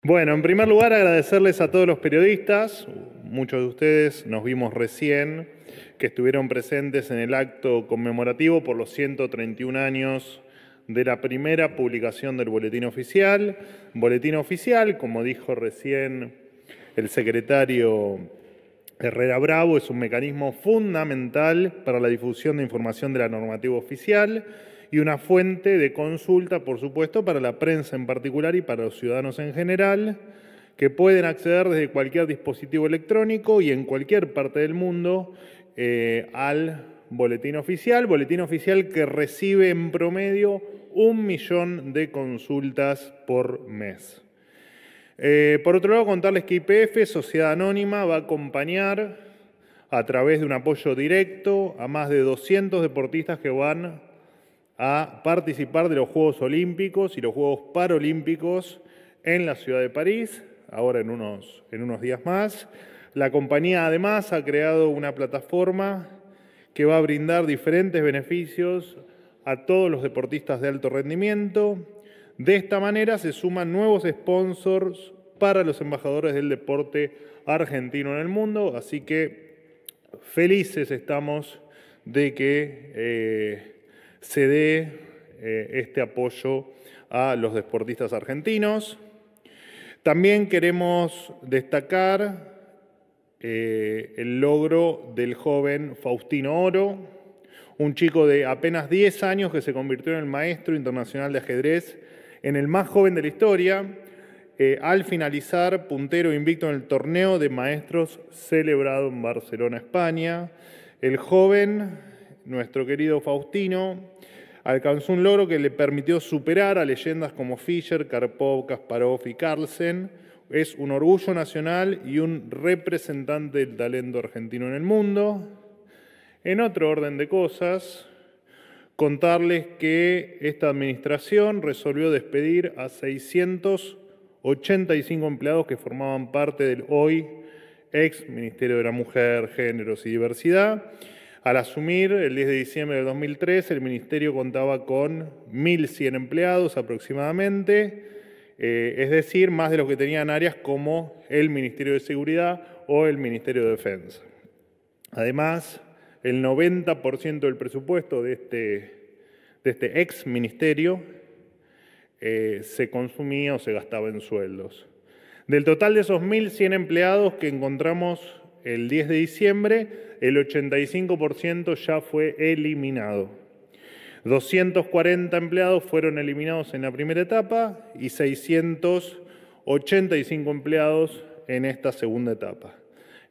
Bueno, en primer lugar agradecerles a todos los periodistas, muchos de ustedes nos vimos recién, que estuvieron presentes en el acto conmemorativo por los 131 años de la primera publicación del Boletín Oficial. Boletín Oficial, como dijo recién el secretario Herrera Bravo, es un mecanismo fundamental para la difusión de información de la normativa oficial y una fuente de consulta, por supuesto, para la prensa en particular y para los ciudadanos en general, que pueden acceder desde cualquier dispositivo electrónico y en cualquier parte del mundo al Boletín Oficial que recibe en promedio 1 millón de consultas por mes. Por otro lado, contarles que YPF, Sociedad Anónima, va a acompañar a través de un apoyo directo a más de 200 deportistas que van a participar de los Juegos Olímpicos y los Juegos Paralímpicos en la ciudad de París, ahora en unos días más. La compañía además ha creado una plataforma que va a brindar diferentes beneficios a todos los deportistas de alto rendimiento. De esta manera se suman nuevos sponsors para los embajadores del deporte argentino en el mundo, así que felices estamos de que se dé este apoyo a los deportistas argentinos. También queremos destacar el logro del joven Faustino Oro, un chico de apenas 10 años que se convirtió en el maestro internacional de ajedrez, en el más joven de la historia, al finalizar puntero invicto en el torneo de maestros celebrado en Barcelona, España. El joven, nuestro querido Faustino, alcanzó un logro que le permitió superar a leyendas como Fischer, Karpov, Kasparov y Carlsen. Es un orgullo nacional y un representante del talento argentino en el mundo. En otro orden de cosas, contarles que esta administración resolvió despedir a 685 empleados que formaban parte del hoy ex Ministerio de la Mujer, Géneros y Diversidad. Al asumir el 10 de diciembre de 2003, el Ministerio contaba con 1.100 empleados aproximadamente, es decir, más de los que tenían áreas como el Ministerio de Seguridad o el Ministerio de Defensa. Además, el 90% del presupuesto de este ex ministerio se consumía o se gastaba en sueldos. Del total de esos 1.100 empleados que encontramos el 10 de diciembre, el 85% ya fue eliminado. 240 empleados fueron eliminados en la primera etapa y 685 empleados en esta segunda etapa.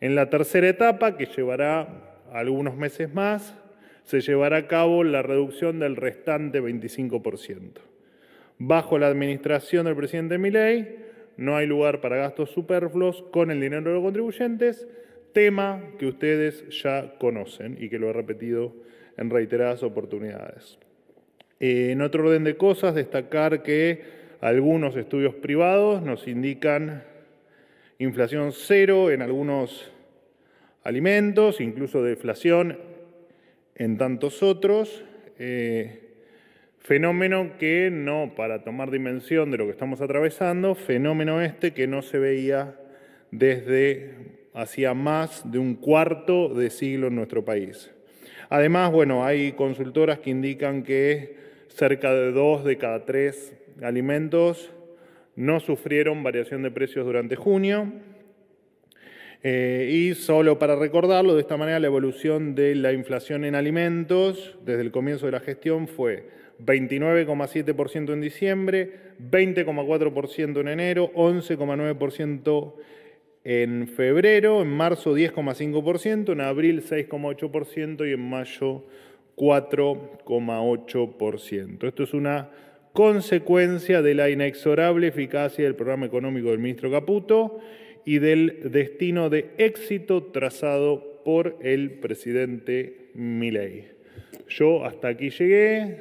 En la tercera etapa, que llevará algunos meses más, se llevará a cabo la reducción del restante 25%. Bajo la administración del presidente Milei, no hay lugar para gastos superfluos con el dinero de los contribuyentes, tema que ustedes ya conocen y que lo he repetido en reiteradas oportunidades. En otro orden de cosas, destacar que algunos estudios privados nos indican inflación cero en algunos alimentos, incluso deflación en tantos otros, fenómeno que no, para tomar dimensión de lo que estamos atravesando, fenómeno este que no se veía desde hacía más de un cuarto de siglo en nuestro país. Además, bueno, hay consultoras que indican que cerca de 2 de cada 3 alimentos no sufrieron variación de precios durante junio. Y solo para recordarlo, de esta manera la evolución de la inflación en alimentos desde el comienzo de la gestión fue 29,7% en diciembre, 20,4% en enero, 11,9% en febrero, en marzo 10,5%, en abril 6,8% y en mayo 4,8%. Esto es una consecuencia de la inexorable eficacia del programa económico del ministro Caputo y del destino de éxito trazado por el presidente Milei. Yo hasta aquí llegué,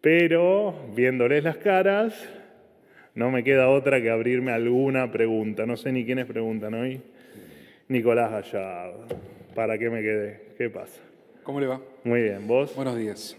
pero viéndoles las caras, no me queda otra que abrirme alguna pregunta. No sé ni quiénes preguntan hoy. Nicolás Gallardo. ¿Para qué me quedé? ¿Qué pasa? ¿Cómo le va? Muy bien, ¿vos? Buenos días.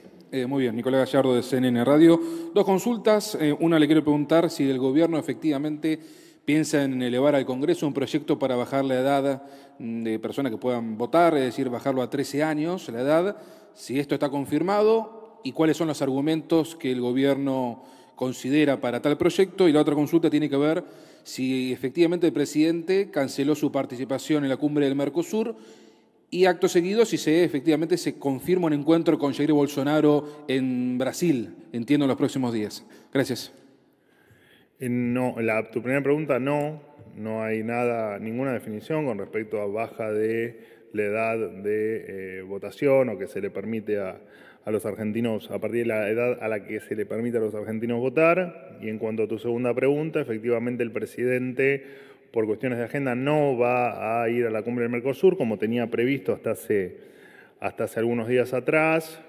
Muy bien, Nicolás Gallardo de CNN Radio. Dos consultas. Una le quiero preguntar si el gobierno efectivamente piensa en elevar al Congreso un proyecto para bajar la edad de personas que puedan votar, es decir, bajarlo a 13 años la edad, si esto está confirmado y cuáles son los argumentos que el gobierno considera para tal proyecto. Y la otra consulta tiene que ver si efectivamente el presidente canceló su participación en la cumbre del Mercosur y acto seguido si efectivamente se confirma un encuentro con Jair Bolsonaro en Brasil, entiendo, en los próximos días. Gracias. No, tu primera pregunta, no hay ninguna definición con respecto a baja de la edad de votación o que se le permite a los argentinos, a partir de la edad a la que se le permite a los argentinos votar. Y en cuanto a tu segunda pregunta, efectivamente el presidente, por cuestiones de agenda, no va a ir a la cumbre del Mercosur como tenía previsto hasta hace algunos días atrás.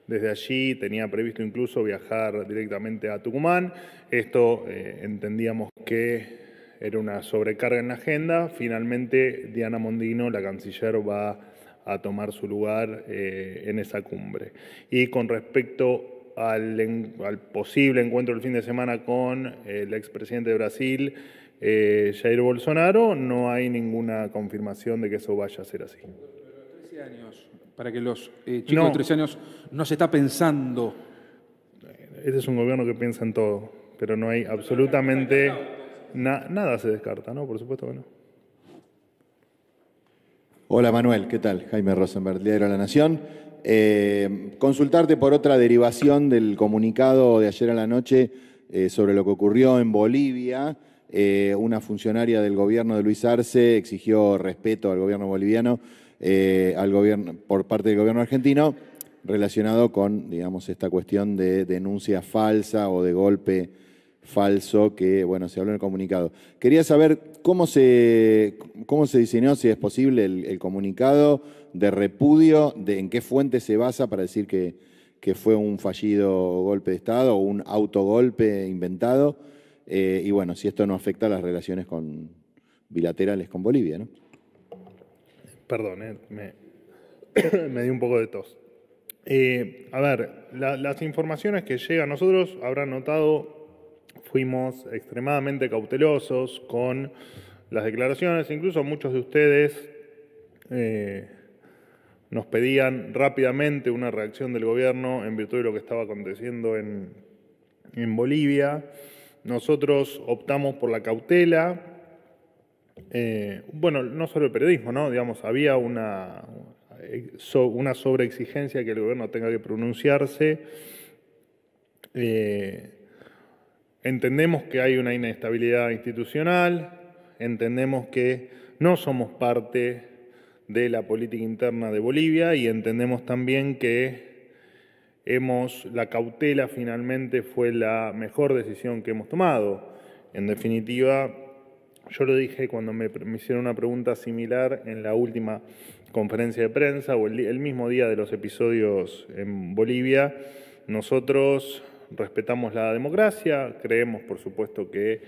Desde allí tenía previsto incluso viajar directamente a Tucumán. Esto entendíamos que era una sobrecarga en la agenda. Finalmente, Diana Mondino, la canciller, va a tomar su lugar en esa cumbre. Y con respecto al posible encuentro del fin de semana con el expresidente de Brasil, Jair Bolsonaro, no hay ninguna confirmación de que eso vaya a ser así. 13 años, para que los chicos de 13 años no se está pensando. Este es un gobierno que piensa en todo, pero no hay absolutamente nada se descarta, ¿no? Por supuesto que no. Hola Manuel, ¿qué tal? Jaime Rosenberg, Diario La Nación. Consultarte por otra derivación del comunicado de ayer a la noche sobre lo que ocurrió en Bolivia. Una funcionaria del gobierno de Luis Arce exigió respeto al gobierno boliviano, por parte del gobierno argentino, relacionado con, digamos, esta cuestión de denuncia falsa o de golpe falso que, bueno, se habló en el comunicado. Quería saber cómo se diseñó, si es posible, el comunicado de repudio, en qué fuente se basa para decir que fue un fallido golpe de Estado o un autogolpe inventado. Y bueno, si esto no afecta a las relaciones bilaterales con Bolivia, ¿no? Perdón, me dio un poco de tos. A ver, las informaciones que llegan, nosotros habrán notado, fuimos extremadamente cautelosos con las declaraciones, incluso muchos de ustedes nos pedían rápidamente una reacción del gobierno en virtud de lo que estaba aconteciendo en Bolivia. Nosotros optamos por la cautela. Bueno, no solo el periodismo, ¿no? Digamos, había una sobreexigencia que el gobierno tenga que pronunciarse. Entendemos que hay una inestabilidad institucional, entendemos que no somos parte de la política interna de Bolivia y entendemos también que la cautela finalmente fue la mejor decisión que hemos tomado. En definitiva, yo lo dije cuando me hicieron una pregunta similar en la última conferencia de prensa o el mismo día de los episodios en Bolivia. Nosotros respetamos la democracia, creemos, por supuesto, que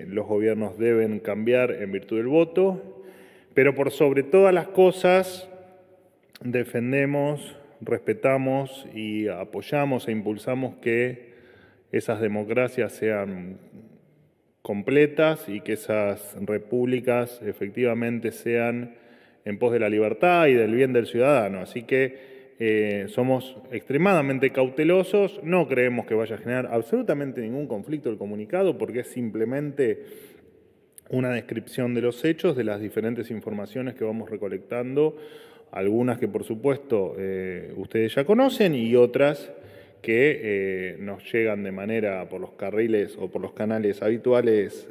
los gobiernos deben cambiar en virtud del voto, pero por sobre todas las cosas defendemos, respetamos y apoyamos e impulsamos que esas democracias sean completas y que esas repúblicas efectivamente sean en pos de la libertad y del bien del ciudadano. Así que somos extremadamente cautelosos, no creemos que vaya a generar absolutamente ningún conflicto el comunicado porque es simplemente una descripción de los hechos, de las diferentes informaciones que vamos recolectando, algunas que por supuesto ustedes ya conocen y otras que nos llegan de manera por los carriles o por los canales habituales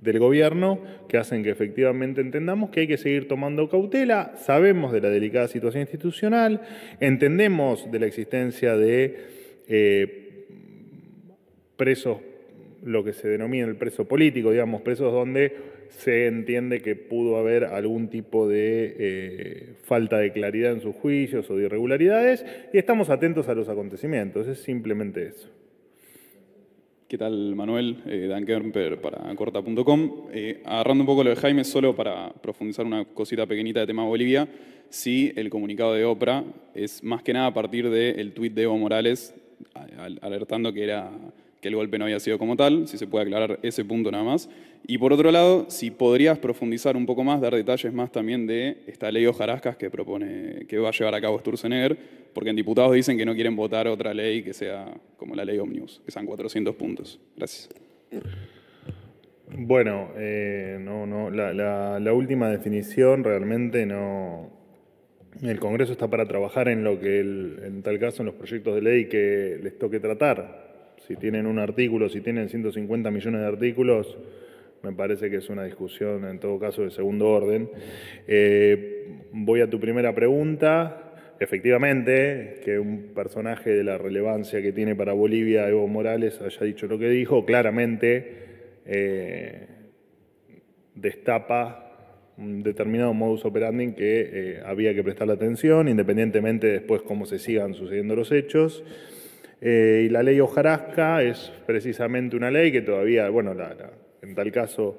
del gobierno, que hacen que efectivamente entendamos que hay que seguir tomando cautela. Sabemos de la delicada situación institucional, entendemos de la existencia de presos, lo que se denomina el preso político, digamos, presos donde se entiende que pudo haber algún tipo de falta de claridad en sus juicios o de irregularidades, y estamos atentos a los acontecimientos, es simplemente eso. ¿Qué tal, Manuel? Dan Kemper para Corta.com. Agarrando un poco lo de Jaime, solo para profundizar una cosita pequeñita de tema Bolivia, sí, el comunicado de Oprah es más que nada a partir del tuit de Evo Morales alertando que el golpe no había sido como tal, si se puede aclarar ese punto nada más. Y por otro lado, si podrías profundizar un poco más, dar detalles más también de esta ley hojarascas que propone, que va a llevar a cabo Sturzenegger, porque en diputados dicen que no quieren votar otra ley que sea como la ley Omnibus, que sean 400 puntos. Gracias. Bueno, la última definición realmente no. El Congreso está para trabajar en lo que, en tal caso, en los proyectos de ley que les toque tratar. Si tienen un artículo, si tienen 150 millones de artículos, me parece que es una discusión, en todo caso, de segundo orden. Voy a tu primera pregunta. Efectivamente, que un personaje de la relevancia que tiene para Bolivia, Evo Morales, haya dicho lo que dijo, claramente destapa un determinado modus operandi que había que prestarle atención, independientemente después cómo se sigan sucediendo los hechos. Y la ley hojarasca es precisamente una ley que todavía, bueno, en tal caso,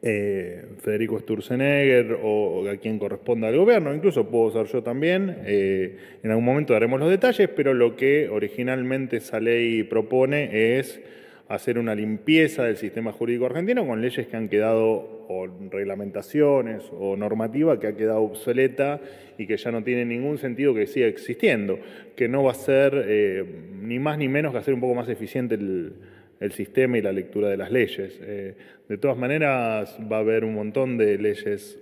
Federico Sturzenegger o a quien corresponda al gobierno, incluso puedo ser yo también, en algún momento daremos los detalles, pero lo que originalmente esa ley propone es hacer una limpieza del sistema jurídico argentino con leyes que han quedado, o reglamentaciones o normativa que ha quedado obsoleta y que ya no tiene ningún sentido que siga existiendo, que no va a ser ni más ni menos que hacer un poco más eficiente el sistema y la lectura de las leyes. De todas maneras, va a haber un montón de leyes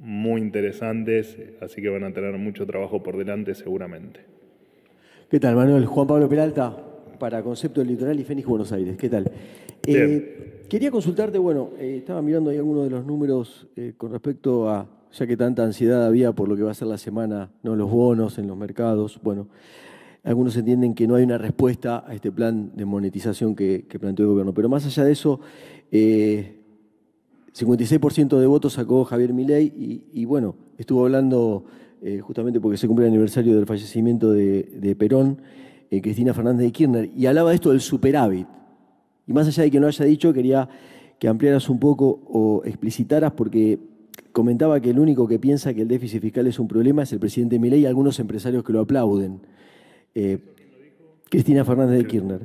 muy interesantes, así que van a tener mucho trabajo por delante seguramente. ¿Qué tal, Manuel? Juan Pablo Peralta, para Concepto del Litoral y Fénix Buenos Aires. ¿Qué tal? Quería consultarte, bueno, estaba mirando ahí algunos de los números con respecto a, ya que tanta ansiedad había por lo que va a ser la semana, ¿no? Los bonos en los mercados, bueno, algunos entienden que no hay una respuesta a este plan de monetización que planteó el gobierno. Pero más allá de eso, 56% de votos sacó Javier Milei y bueno, estuvo hablando justamente porque se cumple el aniversario del fallecimiento de Perón, Cristina Fernández de Kirchner, y hablaba de esto del superávit. Y más allá de que no haya dicho, quería que ampliaras un poco o explicitaras, porque comentaba que el único que piensa que el déficit fiscal es un problema es el presidente Milei y algunos empresarios que lo aplauden. Cristina Fernández de Kirchner.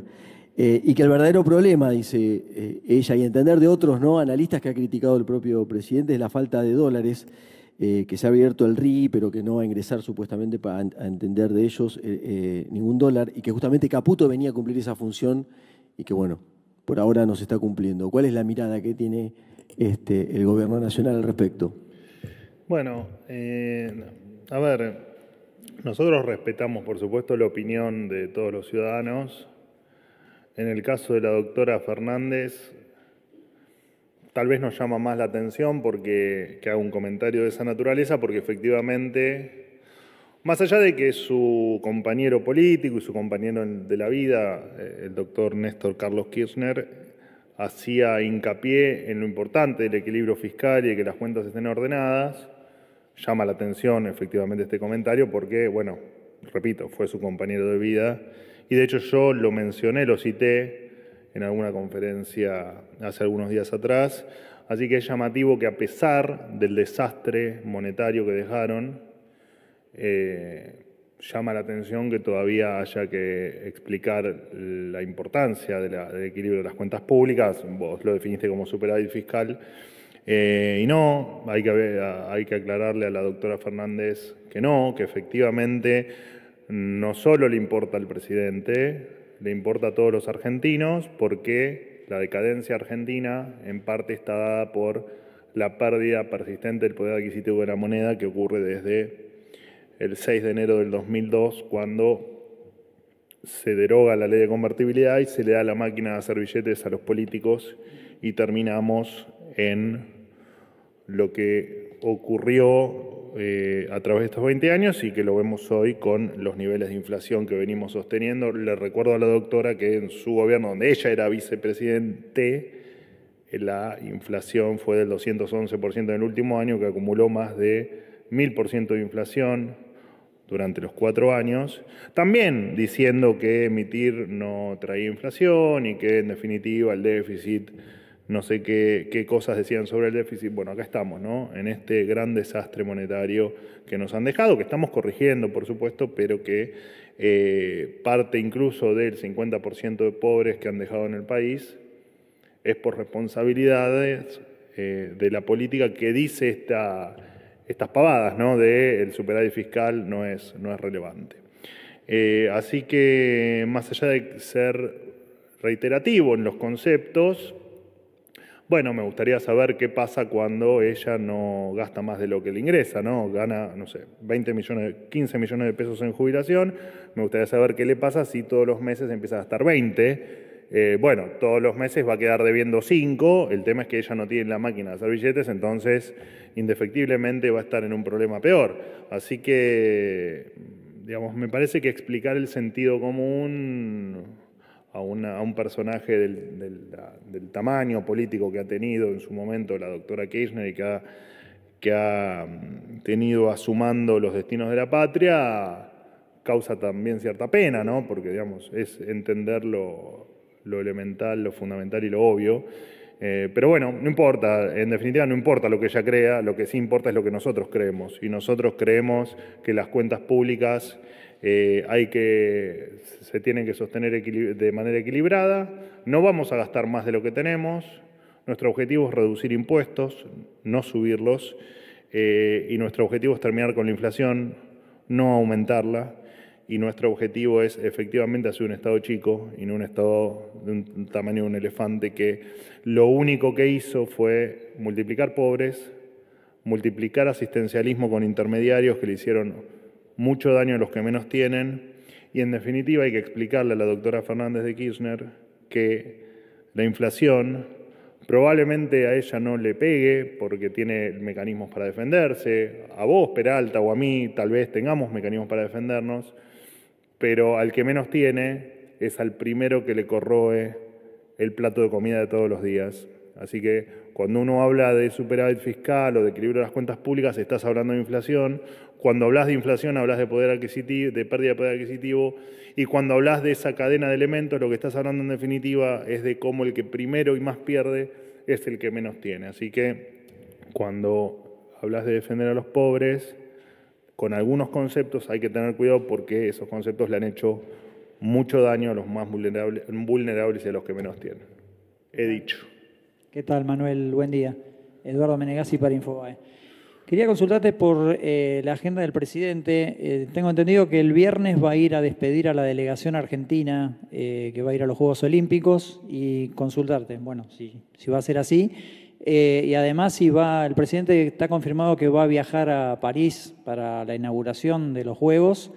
Y que el verdadero problema, dice ella, y entender de otros no analistas que ha criticado el propio presidente, es la falta de dólares, que se ha abierto el RI, pero que no va a ingresar supuestamente para entender de ellos ningún dólar, y que justamente Caputo venía a cumplir esa función y que, bueno, por ahora no se está cumpliendo. ¿Cuál es la mirada que tiene el gobierno nacional al respecto? Bueno, a ver, nosotros respetamos, por supuesto, la opinión de todos los ciudadanos. En el caso de la doctora Fernández, tal vez nos llama más la atención que haga un comentario de esa naturaleza, porque efectivamente, más allá de que su compañero político y su compañero de la vida, el doctor Néstor Carlos Kirchner, hacía hincapié en lo importante del equilibrio fiscal y de que las cuentas estén ordenadas, llama la atención efectivamente este comentario porque, bueno, repito, fue su compañero de vida y de hecho yo lo mencioné, lo cité en alguna conferencia hace algunos días atrás, así que es llamativo que a pesar del desastre monetario que dejaron, llama la atención que todavía haya que explicar la importancia del equilibrio de las cuentas públicas, vos lo definiste como superávit fiscal, y no, hay que aclararle a la doctora Fernández que no, que efectivamente no solo le importa al presidente, le importa a todos los argentinos, porque la decadencia argentina en parte está dada por la pérdida persistente del poder adquisitivo de la moneda que ocurre desde el 6 de enero del 2002, cuando se deroga la ley de convertibilidad y se le da la máquina de hacer billetes a los políticos y terminamos en lo que ocurrió a través de estos 20 años y que lo vemos hoy con los niveles de inflación que venimos sosteniendo. Le recuerdo a la doctora que en su gobierno, donde ella era vicepresidente, la inflación fue del 211% en el último año, que acumuló más de 1000% de inflación. durante los 4 años, también diciendo que emitir no traía inflación y que en definitiva el déficit, no sé qué cosas decían sobre el déficit. Bueno, acá estamos, ¿no? En este gran desastre monetario que nos han dejado, que estamos corrigiendo, por supuesto, pero que parte incluso del 50% de pobres que han dejado en el país es por responsabilidades de la política que dice estas pavadas, ¿no? De el superávit fiscal no es relevante. Así que, más allá de ser reiterativo en los conceptos, bueno, me gustaría saber qué pasa cuando ella no gasta más de lo que le ingresa, ¿no? Gana, no sé, 15 millones de pesos en jubilación. Me gustaría saber qué le pasa si todos los meses empieza a gastar 20. Bueno, todos los meses va a quedar debiendo 5. El tema es que ella no tiene la máquina de hacer billetes, entonces indefectiblemente va a estar en un problema peor. Así que, digamos, me parece que explicar el sentido común a un personaje del tamaño político que ha tenido en su momento la doctora Kirchner y que ha tenido asumando los destinos de la patria, causa también cierta pena, ¿no? Porque, digamos, es entender lo elemental, lo fundamental y lo obvio. Pero bueno, no importa, en definitiva no importa lo que ella crea, lo que sí importa es lo que nosotros creemos. Y nosotros creemos que las cuentas públicas se tienen que sostener de manera equilibrada. No vamos a gastar más de lo que tenemos. Nuestro objetivo es reducir impuestos, no subirlos. Y nuestro objetivo es terminar con la inflación, no aumentarla. Y nuestro objetivo es efectivamente hacer un Estado chico y no un Estado de un tamaño de un elefante que lo único que hizo fue multiplicar pobres, multiplicar asistencialismo con intermediarios que le hicieron mucho daño a los que menos tienen, y en definitiva hay que explicarle a la doctora Fernández de Kirchner que la inflación probablemente a ella no le pegue porque tiene mecanismos para defenderse, a vos, Peralta, o a mí tal vez tengamos mecanismos para defendernos, pero al que menos tiene es al primero que le corroe el plato de comida de todos los días. Así que cuando uno habla de superávit fiscal o de equilibrio de las cuentas públicas, estás hablando de inflación. Cuando hablas de inflación, hablas de poder adquisitivo, de pérdida de poder adquisitivo. Y cuando hablas de esa cadena de elementos, lo que estás hablando en definitiva es de cómo el que primero y más pierde es el que menos tiene. Así que cuando hablas de defender a los pobres, con algunos conceptos hay que tener cuidado porque esos conceptos le han hecho mucho daño a los más vulnerables y a los que menos tienen. He dicho. ¿Qué tal, Manuel? Buen día. Eduardo Menegazzi para Infobae. Quería consultarte por la agenda del presidente. Tengo entendido que el viernes va a ir a despedir a la delegación argentina que va a ir a los Juegos Olímpicos y consultarte, bueno, si va a ser así. Y además, el presidente está confirmado que va a viajar a París para la inauguración de los Juegos.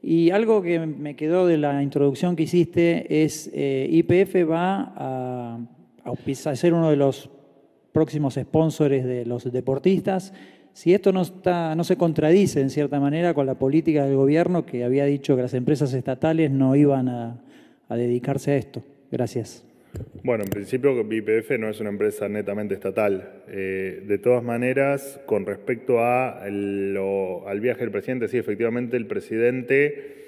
Y algo que me quedó de la introducción que hiciste es YPF va a ser uno de los próximos sponsores de los deportistas. Si esto no se contradice en cierta manera con la política del gobierno que había dicho que las empresas estatales no iban a dedicarse a esto. Gracias. Bueno, en principio YPF no es una empresa netamente estatal. De todas maneras, con respecto al viaje del presidente, sí, efectivamente el presidente,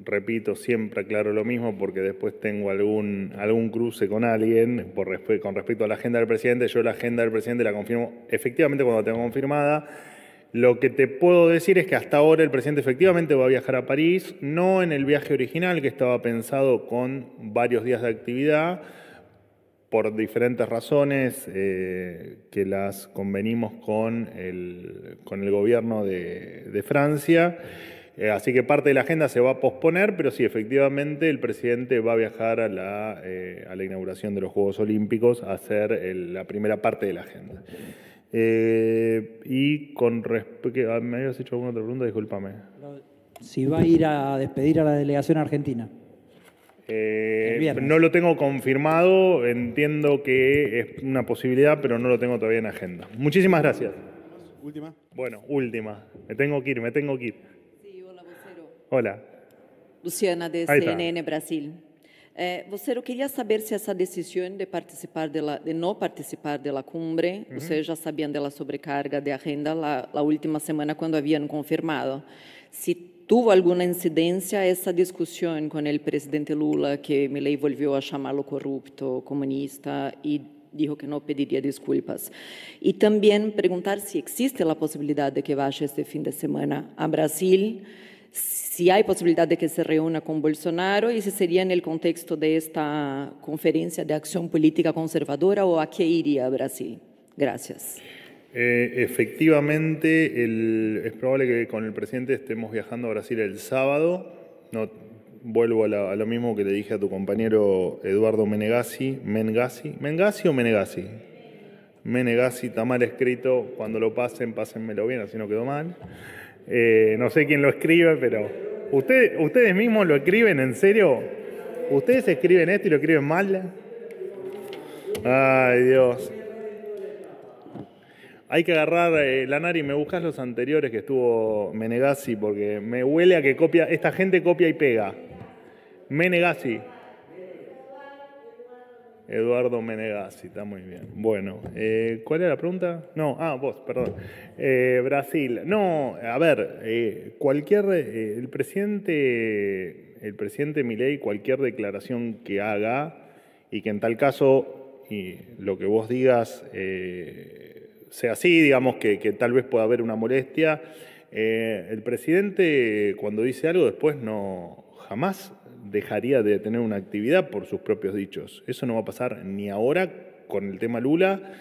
repito, siempre aclaro lo mismo porque después tengo algún cruce con alguien con respecto a la agenda del presidente. Yo la agenda del presidente la confirmo efectivamente cuando la tengo confirmada. Lo que te puedo decir es que hasta ahora el presidente efectivamente va a viajar a París, no en el viaje original que estaba pensado con varios días de actividad, por diferentes razones que las convenimos con el gobierno de Francia. Así que parte de la agenda se va a posponer, pero sí, efectivamente, el presidente va a viajar a la inauguración de los Juegos Olímpicos a hacer la primera parte de la agenda. Y con respecto... ¿Me habías hecho alguna otra pregunta? Discúlpame. Si va a ir a despedir a la delegación argentina. No lo tengo confirmado, entiendo que es una posibilidad, pero no lo tengo todavía en agenda. Muchísimas gracias. Última. Bueno, última. Me tengo que ir. Hola, vocero. Hola. Luciana, de CNN Brasil. Vocero, queria saber se essa decisão de não participar da cumbre, vocês já sabiam da sobrecarga de agenda a última semana quando haviam confirmado. Se tuvo alguna incidencia esa discusión con el presidente Lula, que Milei volvió a llamarlo corrupto, comunista, y dijo que no pediría disculpas. Y también preguntar si existe la posibilidad de que vaya este fin de semana a Brasil, si hay posibilidad de que se reúna con Bolsonaro y si sería en el contexto de esta conferencia de acción política conservadora o a qué iría a Brasil. Gracias. Efectivamente, es probable que con el presidente estemos viajando a Brasil el sábado. No, vuelvo a lo mismo que le dije a tu compañero Eduardo Menegazzi. ¿Mengazzi o Menegazzi? Menegazzi, está mal escrito. Cuando lo pasen, pásenmelo bien, así no quedó mal. No sé quién lo escribe, pero ¿ustedes mismos lo escriben en serio? ¿Ustedes escriben esto y lo escriben mal? Ay, Dios. Hay que agarrar, Lanari, me buscas los anteriores que estuvo Menegazzi, porque me huele a que esta gente copia y pega. Menegazzi. Eduardo Menegazzi, está muy bien. Bueno, ¿cuál era la pregunta? No, vos, perdón. Brasil. No, a ver, el presidente Milei, cualquier declaración que haga, y que en tal caso, y lo que vos digas sea así, digamos que tal vez pueda haber una molestia, el presidente cuando dice algo después jamás dejaría de tener una actividad por sus propios dichos. Eso no va a pasar ni ahora con el tema Lula,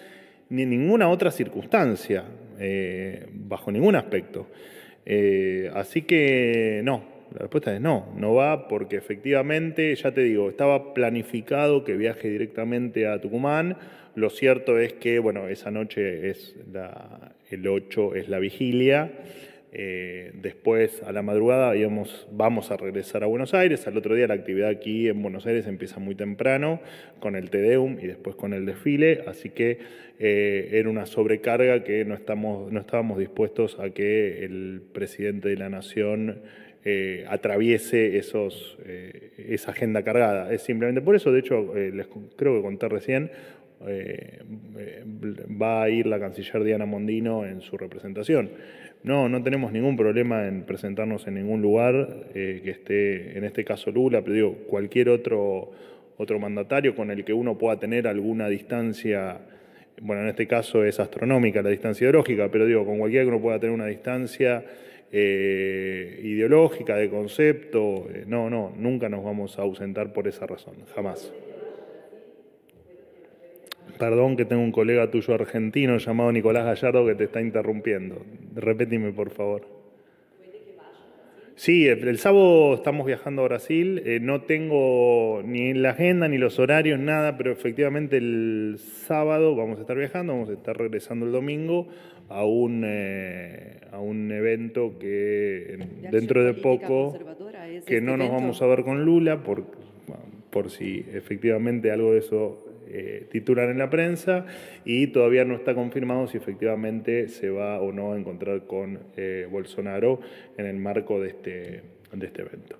ni en ninguna otra circunstancia, bajo ningún aspecto. Así que no, la respuesta es no va porque efectivamente, ya te digo, estaba planificado que viaje directamente a Tucumán. Lo cierto es que, bueno, esa noche es el 8 es la vigilia. Después, a la madrugada, vamos a regresar a Buenos Aires. Al otro día la actividad aquí en Buenos Aires empieza muy temprano, con el Te Deum y después con el desfile. Así que era una sobrecarga que no estábamos dispuestos a que el presidente de la Nación atraviese esa agenda cargada. Es simplemente por eso, de hecho, les creo que conté recién, va a ir la canciller Diana Mondino en su representación. No tenemos ningún problema en presentarnos en ningún lugar que esté, en este caso Lula, pero digo, cualquier otro mandatario con el que uno pueda tener alguna distancia, bueno, en este caso es astronómica la distancia ideológica, pero digo, con cualquiera que uno pueda tener una distancia ideológica, de concepto, nunca nos vamos a ausentar por esa razón, jamás. Perdón que tengo un colega tuyo argentino llamado Nicolás Gallardo que te está interrumpiendo. Repetime, por favor. Sí, el sábado estamos viajando a Brasil. No tengo ni la agenda ni los horarios, nada, pero efectivamente el sábado vamos a estar viajando, vamos a estar regresando el domingo a un evento que dentro de poco, que no nos vamos a ver con Lula, por si efectivamente algo de eso titulan en la prensa, y todavía no está confirmado si efectivamente se va o no a encontrar con Bolsonaro en el marco de este evento.